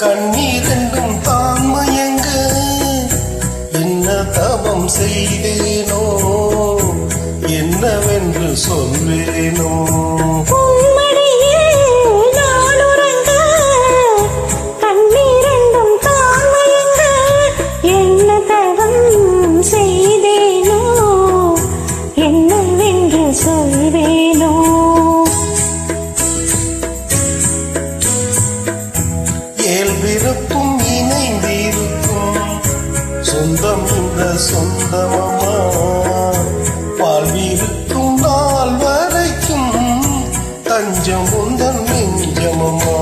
கண்ணீரெண்டும் தான் மயங்க என்ன தவம் செய்தேனோ என்னவென்று சொல்வேனோ சொல்வேனோ ஏழ்பிறப்பும் இணைந்திருக்கும் சொந்தம் இந்த சொந்தமம்மா வாழ்விருக்கும் நாள் வரைக்கும் தஞ்சம் உந்தன் நெஞ்சமம்மா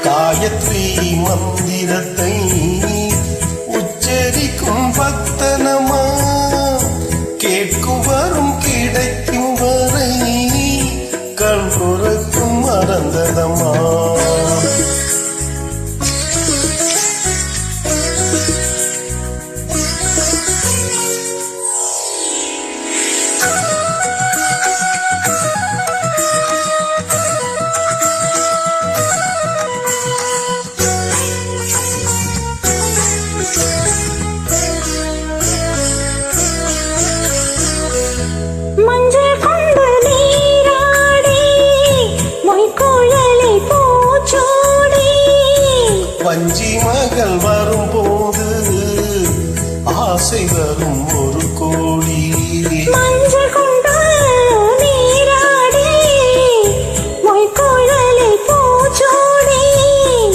காயத்ரி மந்திரத்தை உச்சரிக்கும் பக்தனமா கேட்கும் வரும் கிடைக்கும் வரை கண் புறக்கும் மறந்ததமா வஞ்சி மகள் வரும்போது ஆசை வரும் ஒரு கோடி மஞ்சள் கொண்டு நீராடி மொய்கோழலை பூச்சோடி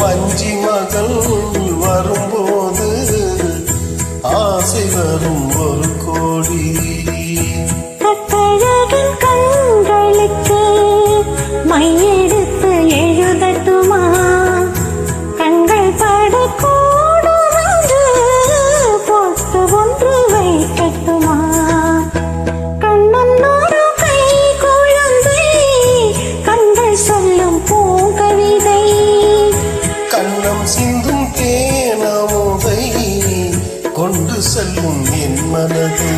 வஞ்சி மகள் வரும்போது ஆசை வரும் ஒரு கோடி கட்டழகின் கண்களுக்கு மையெடுத்து எழுதட்டுமா கண்கள் படக்கூடும் என்று பொட்டு ஒன்று வைக்கட்டுமா கண்ணன்னோடு கை குழந்தை கண்கள் சொல்லும் பூங்கவிதை கண்ணம் சிந்தும் தேனமுதை கொண்டு செல்லும் என் மனது